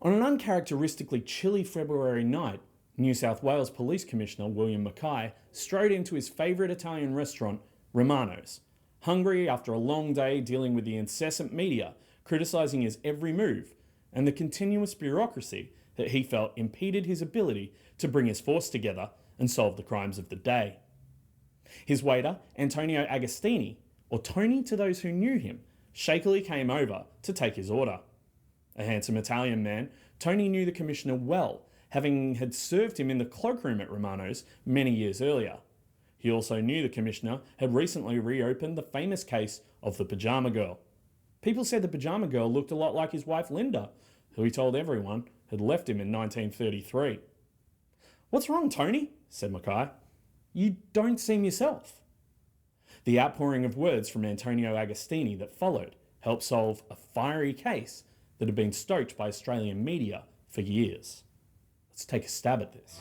On an uncharacteristically chilly February night, New South Wales Police Commissioner William Mackay strode into his favourite Italian restaurant, Romano's, hungry after a long day dealing with the incessant media criticising his every move and the continuous bureaucracy that he felt impeded his ability to bring his force together and solve the crimes of the day. His waiter, Antonio Agostini, or Tony to those who knew him, shakily came over to take his order. A handsome Italian man, Tony knew the commissioner well, having had served him in the cloakroom at Romano's many years earlier. He also knew the commissioner had recently reopened the famous case of the Pyjama Girl. People said the Pyjama Girl looked a lot like his wife Linda, who he told everyone had left him in 1933. "What's wrong, Tony?" said Mackay. "You don't seem yourself." The outpouring of words from Antonio Agostini that followed helped solve a fiery case that had been stoked by Australian media for years. Let's take a stab at this.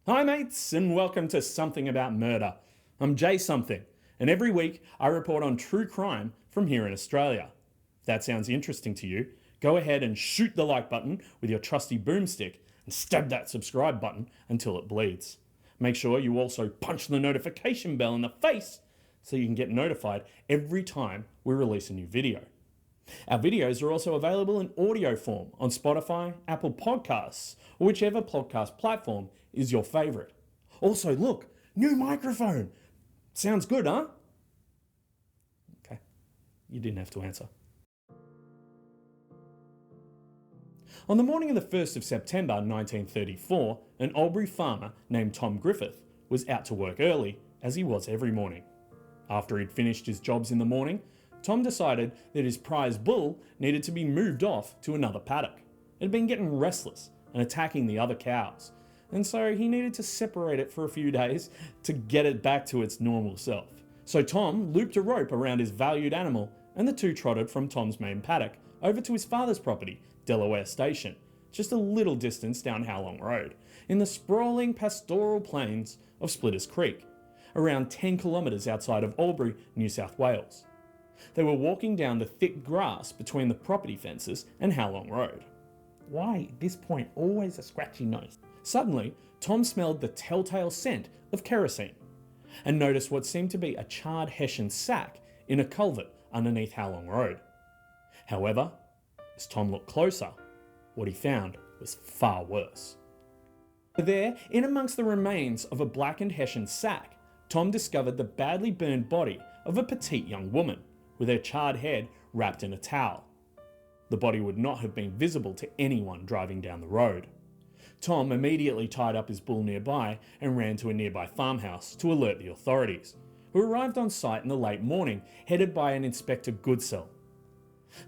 Hi mates, and welcome to Something About Murder. I'm Jay Something, and every week I report on true crime from here in Australia. If that sounds interesting to you, go ahead and shoot the like button with your trusty boomstick and stab that subscribe button until it bleeds. Make sure you also punch the notification bell in the face so you can get notified every time we release a new video. Our videos are also available in audio form on Spotify, Apple Podcasts, or whichever podcast platform is your favourite. Also, look, new microphone. Sounds good, huh? Okay, you didn't have to answer. On the morning of the 1st of September 1934, an Albury farmer named Tom Griffith was out to work early, as he was every morning. After he'd finished his jobs in the morning, Tom decided that his prize bull needed to be moved off to another paddock. It had been getting restless and attacking the other cows, and so he needed to separate it for a few days to get it back to its normal self. So Tom looped a rope around his valued animal, and the two trotted from Tom's main paddock over to his father's property, Delaware Station, just a little distance down Howlong Road, in the sprawling pastoral plains of Splitters Creek, around 10 kilometres outside of Albury, New South Wales. They were walking down the thick grass between the property fences and Howlong Road. Why, at this point, always a scratchy nose? Suddenly, Tom smelled the telltale scent of kerosene and noticed what seemed to be a charred Hessian sack in a culvert underneath Howlong Road. However, as Tom looked closer, what he found was far worse. There, in amongst the remains of a blackened Hessian sack, Tom discovered the badly burned body of a petite young woman, with her charred head wrapped in a towel. The body would not have been visible to anyone driving down the road. Tom immediately tied up his bull nearby and ran to a nearby farmhouse to alert the authorities, who arrived on site in the late morning, headed by an Inspector Goodsell.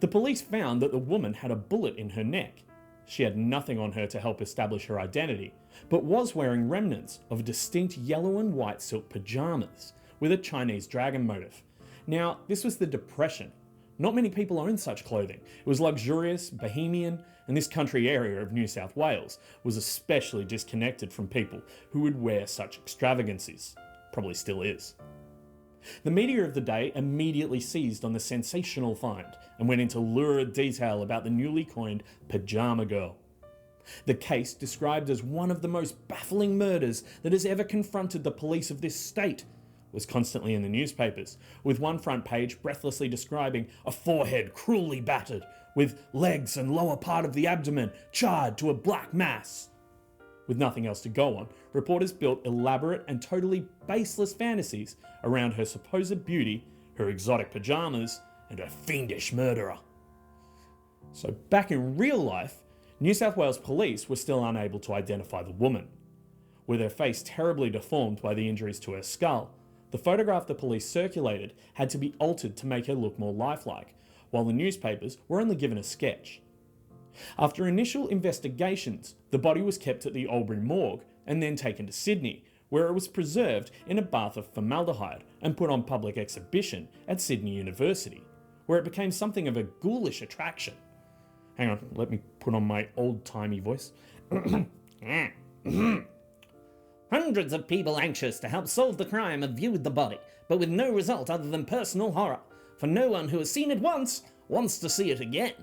The police found that the woman had a bullet in her neck. She had nothing on her to help establish her identity, but was wearing remnants of distinct yellow and white silk pajamas with a Chinese dragon motif. Now, this was the Depression. Not many people owned such clothing. It was luxurious, bohemian, and this country area of New South Wales was especially disconnected from people who would wear such extravagancies. Probably still is. The media of the day immediately seized on the sensational find and went into lurid detail about the newly coined Pyjama Girl. The case, described as one of the most baffling murders that has ever confronted the police of this state, was constantly in the newspapers, with one front page breathlessly describing a forehead cruelly battered, with legs and lower part of the abdomen charred to a black mass. With nothing else to go on, reporters built elaborate and totally baseless fantasies around her supposed beauty, her exotic pajamas, and her fiendish murderer. So back in real life, New South Wales police were still unable to identify the woman. With her face terribly deformed by the injuries to her skull, the photograph the police circulated had to be altered to make her look more lifelike, while the newspapers were only given a sketch. After initial investigations, the body was kept at the Albury morgue and then taken to Sydney, where it was preserved in a bath of formaldehyde and put on public exhibition at Sydney University, where it became something of a ghoulish attraction. Hang on, let me put on my old-timey voice. Hundreds of people anxious to help solve the crime have viewed the body, but with no result other than personal horror, for no one who has seen it once wants to see it again.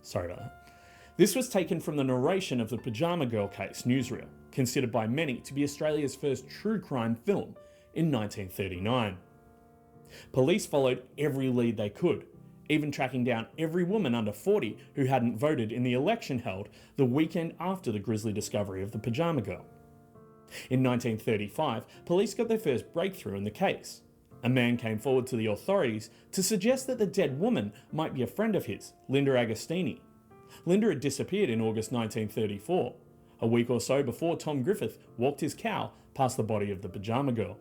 Sorry about that. This was taken from the narration of the Pyjama Girl case newsreel, considered by many to be Australia's first true crime film in 1939. Police followed every lead they could, even tracking down every woman under 40 who hadn't voted in the election held the weekend after the grisly discovery of the Pyjama Girl. In 1935, police got their first breakthrough in the case. A man came forward to the authorities to suggest that the dead woman might be a friend of his, Linda Agostini. Linda had disappeared in August 1934, a week or so before Tom Griffith walked his cow past the body of the Pyjama Girl.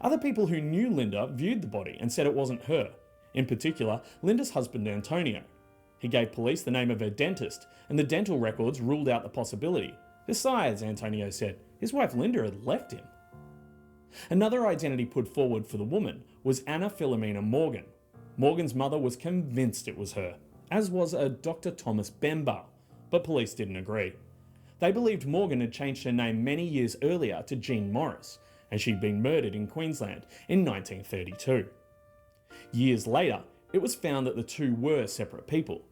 Other people who knew Linda viewed the body and said it wasn't her, in particular Linda's husband Antonio. He gave police the name of her dentist, and the dental records ruled out the possibility. Besides, Antonio said, his wife Linda had left him. Another identity put forward for the woman was Anna Philomena Morgan. Morgan's mother was convinced it was her, as was a Dr. Thomas Bemba, but police didn't agree. They believed Morgan had changed her name many years earlier to Jean Morris, and she'd been murdered in Queensland in 1932. Years later, it was found that the two were separate people.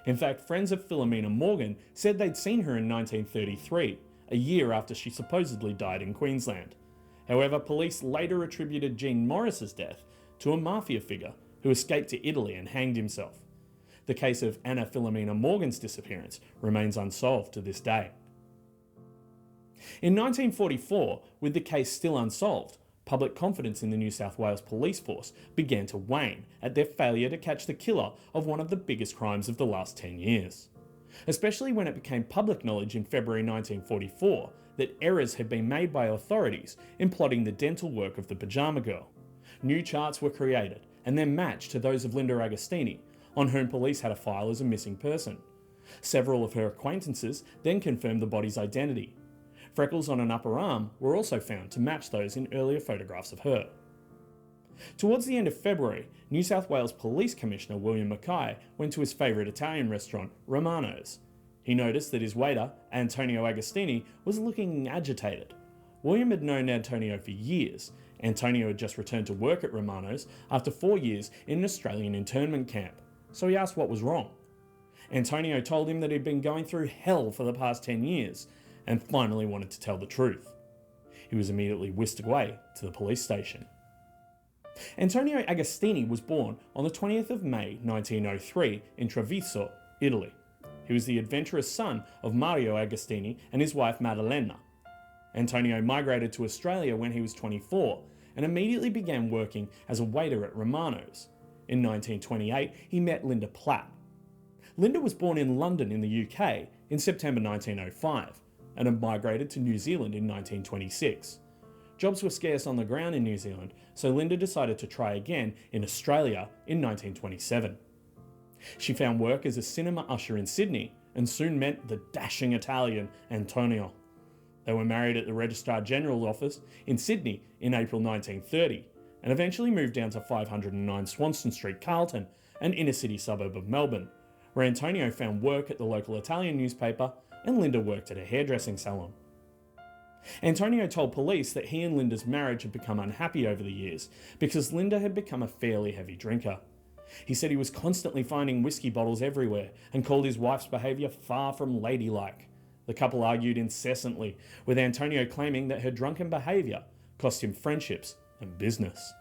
In fact, friends of Philomena Morgan said they'd seen her in 1933, a year after she supposedly died in Queensland. However, police later attributed Jean Morris's death to a mafia figure who escaped to Italy and hanged himself. The case of Anna Philomena Morgan's disappearance remains unsolved to this day. In 1944, with the case still unsolved, public confidence in the New South Wales police force began to wane at their failure to catch the killer of one of the biggest crimes of the last 10 years. Especially when it became public knowledge in February 1944 that errors had been made by authorities in plotting the dental work of the Pyjama Girl. New charts were created and then matched to those of Linda Agostini, on whom police had a file as a missing person. Several of her acquaintances then confirmed the body's identity. Freckles on an upper arm were also found to match those in earlier photographs of her. Towards the end of February, New South Wales Police Commissioner William Mackay went to his favourite Italian restaurant, Romano's. He noticed that his waiter, Antonio Agostini, was looking agitated. William had known Antonio for years. Antonio had just returned to work at Romano's after 4 years in an Australian internment camp, so he asked what was wrong. Antonio told him that he'd been going through hell for the past 10 years and finally wanted to tell the truth. He was immediately whisked away to the police station. Antonio Agostini was born on the 20th of May 1903 in Treviso, Italy. He was the adventurous son of Mario Agostini and his wife Maddalena. Antonio migrated to Australia when he was 24 and immediately began working as a waiter at Romano's. In 1928, he met Linda Platt. Linda was born in London in the UK in September 1905 and had migrated to New Zealand in 1926. Jobs were scarce on the ground in New Zealand, so Linda decided to try again in Australia in 1927. She found work as a cinema usher in Sydney and soon met the dashing Italian Antonio. They were married at the Registrar General's office in Sydney in April 1930 and eventually moved down to 509 Swanston Street, Carlton, an inner-city suburb of Melbourne, where Antonio found work at the local Italian newspaper and Linda worked at a hairdressing salon. Antonio told police that he and Linda's marriage had become unhappy over the years because Linda had become a fairly heavy drinker. He said he was constantly finding whiskey bottles everywhere and called his wife's behaviour far from ladylike. The couple argued incessantly, with Antonio claiming that her drunken behaviour cost him friendships and business.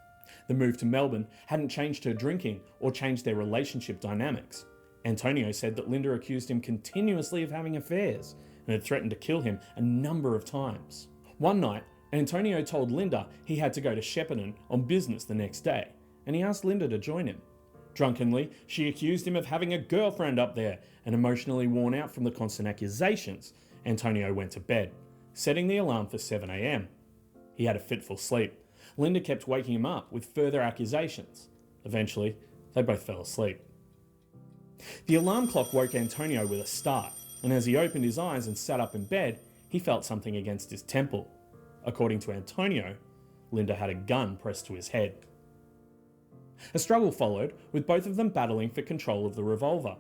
The move to Melbourne hadn't changed her drinking or changed their relationship dynamics. Antonio said that Linda accused him continuously of having affairs and had threatened to kill him a number of times. One night, Antonio told Linda he had to go to Shepparton on business the next day, and he asked Linda to join him. Drunkenly, she accused him of having a girlfriend up there, and emotionally worn out from the constant accusations, Antonio went to bed, setting the alarm for 7 a.m. He had a fitful sleep. Linda kept waking him up with further accusations. Eventually, they both fell asleep. The alarm clock woke Antonio with a start, and as he opened his eyes and sat up in bed, he felt something against his temple. According to Antonio, Linda had a gun pressed to his head. A struggle followed, with both of them battling for control of the revolver.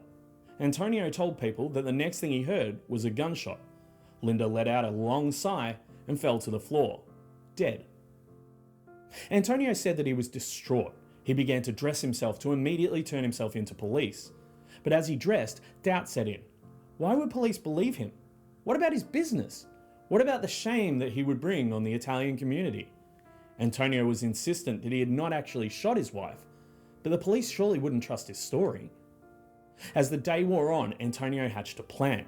Antonio told people that the next thing he heard was a gunshot. Linda let out a long sigh and fell to the floor, dead. Antonio said that he was distraught. He began to dress himself to immediately turn himself into police. But as he dressed, doubt set in. Why would police believe him? What about his business? What about the shame that he would bring on the Italian community? Antonio was insistent that he had not actually shot his wife, but the police surely wouldn't trust his story. As the day wore on, Antonio hatched a plan.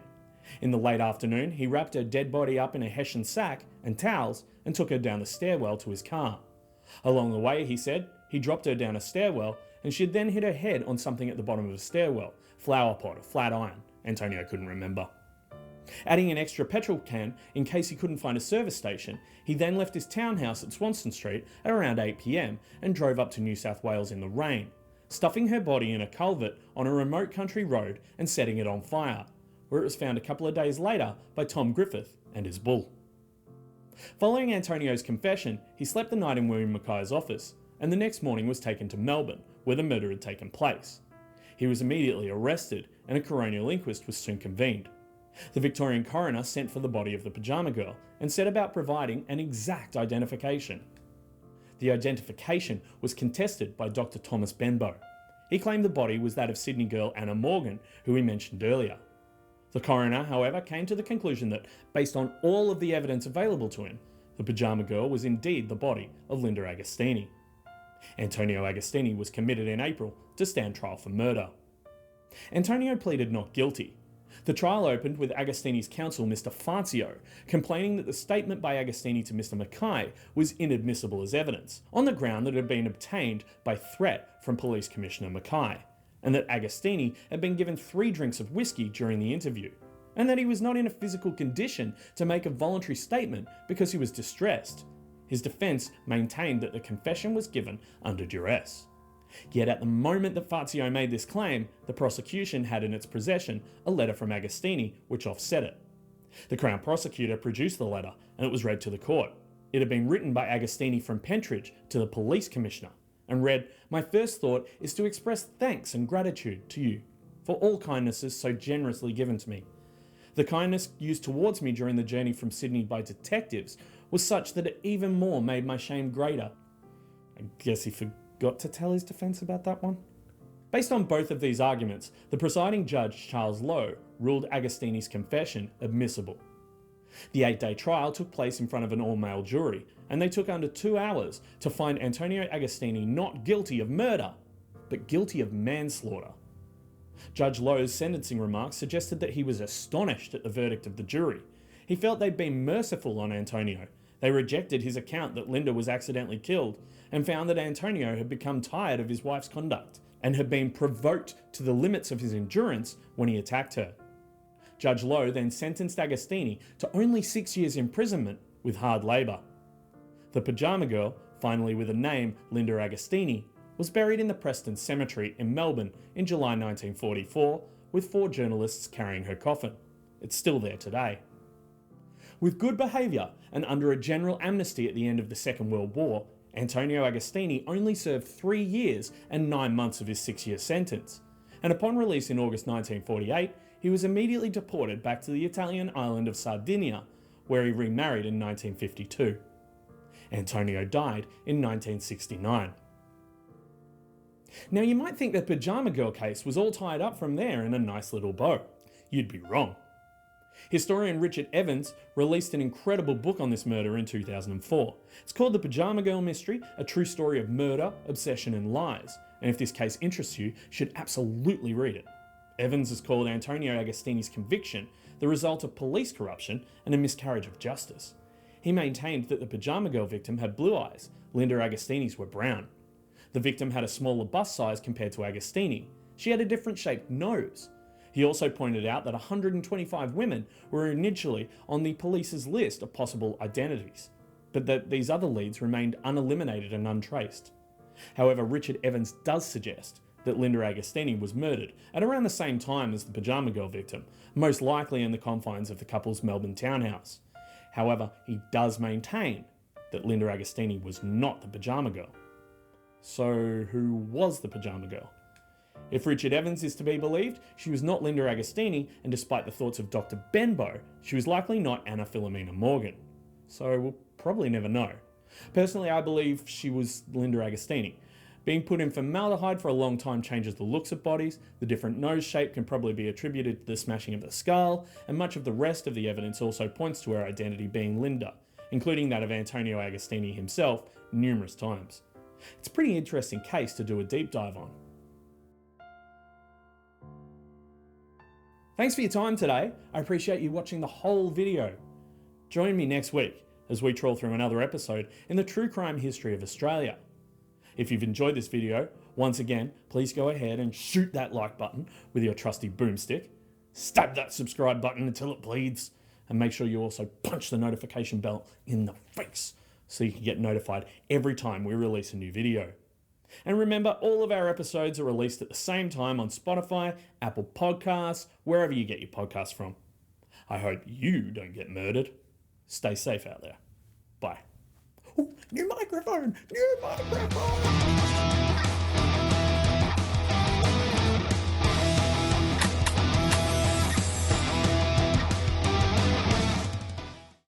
In the late afternoon, he wrapped her dead body up in a hessian sack and towels and took her down the stairwell to his car. Along the way, he said, he dropped her down a stairwell and she'd then hit her head on something at the bottom of the stairwell, flower pot or flat iron. Antonio couldn't remember. Adding an extra petrol can in case he couldn't find a service station, he then left his townhouse at Swanston Street at around 8 p.m. and drove up to New South Wales in the rain, stuffing her body in a culvert on a remote country road and setting it on fire, where it was found a couple of days later by Tom Griffith and his bull. Following Antonio's confession, he slept the night in William Mackay's office, and the next morning was taken to Melbourne, where the murder had taken place. He was immediately arrested, and a coronial inquest was soon convened. The Victorian coroner sent for the body of the Pyjama Girl and set about providing an exact identification. The identification was contested by Dr. Thomas Benbow. He claimed the body was that of Sydney girl Anna Morgan, who we mentioned earlier. The coroner, however, came to the conclusion that, based on all of the evidence available to him, the Pyjama Girl was indeed the body of Linda Agostini. Antonio Agostini was committed in April to stand trial for murder. Antonio pleaded not guilty. The trial opened with Agostini's counsel, Mr. Fazio, complaining that the statement by Agostini to Mr. Mackay was inadmissible as evidence, on the ground that it had been obtained by threat from Police Commissioner Mackay, and that Agostini had been given 3 drinks of whiskey during the interview, and that he was not in a physical condition to make a voluntary statement because he was distressed. His defence maintained that the confession was given under duress. Yet at the moment that Fazio made this claim, the prosecution had in its possession a letter from Agostini which offset it. The Crown Prosecutor produced the letter and it was read to the court. It had been written by Agostini from Pentridge to the Police Commissioner and read, "My first thought is to express thanks and gratitude to you for all kindnesses so generously given to me. The kindness used towards me during the journey from Sydney by detectives was such that it even more made my shame greater." I guess he forgot to tell his defence about that one. Based on both of these arguments, the presiding judge, Charles Lowe, ruled Agostini's confession admissible. The 8-day trial took place in front of an all-male jury, and they took under 2 hours to find Antonio Agostini not guilty of murder, but guilty of manslaughter. Judge Lowe's sentencing remarks suggested that he was astonished at the verdict of the jury. He felt they'd been merciful on Antonio. They rejected his account that Linda was accidentally killed and found that Antonio had become tired of his wife's conduct and had been provoked to the limits of his endurance when he attacked her. Judge Lowe then sentenced Agostini to only 6 years imprisonment with hard labour. The Pyjama Girl, finally with a name, Linda Agostini, was buried in the Preston Cemetery in Melbourne in July 1944 with 4 journalists carrying her coffin. It's still there today. With good behaviour and under a general amnesty at the end of the Second World War, Antonio Agostini only served 3 years and 9 months of his 6-year sentence, and upon release in August 1948, he was immediately deported back to the Italian island of Sardinia, where he remarried in 1952. Antonio died in 1969. Now you might think the Pyjama Girl case was all tied up from there in a nice little bow. You'd be wrong. Historian Richard Evans released an incredible book on this murder in 2004. It's called The Pyjama Girl Mystery, a true story of murder, obsession and lies, and if this case interests you, you should absolutely read it. Evans has called Antonio Agostini's conviction the result of police corruption and a miscarriage of justice. He maintained that the Pyjama Girl victim had blue eyes, Linda Agostini's were brown. The victim had a smaller bust size compared to Agostini. She had a different shaped nose. He also pointed out that 125 women were initially on the police's list of possible identities, but that these other leads remained uneliminated and untraced. However, Richard Evans does suggest that Linda Agostini was murdered at around the same time as the Pyjama Girl victim, most likely in the confines of the couple's Melbourne townhouse. However, he does maintain that Linda Agostini was not the Pyjama Girl. So who was the Pyjama Girl? If Richard Evans is to be believed, she was not Linda Agostini, and despite the thoughts of Dr. Benbow, she was likely not Anna Philomena Morgan. so we'll probably never know. Personally, I believe she was Linda Agostini. Being put in formaldehyde for a long time changes the looks of bodies, the different nose shape can probably be attributed to the smashing of the skull, and much of the rest of the evidence also points to her identity being Linda, including that of Antonio Agostini himself numerous times. It's a pretty interesting case to do a deep dive on. Thanks for your time today. I appreciate you watching the whole video. Join me next week as we trawl through another episode in the true crime history of Australia. If you've enjoyed this video, once again, please go ahead and shoot that like button with your trusty boomstick, stab that subscribe button until it bleeds, and make sure you also punch the notification bell in the face so you can get notified every time we release a new video. And remember, all of our episodes are released at the same time on Spotify, Apple Podcasts, wherever you get your podcasts from. I hope you don't get murdered. Stay safe out there. Bye. Ooh, new microphone! New microphone!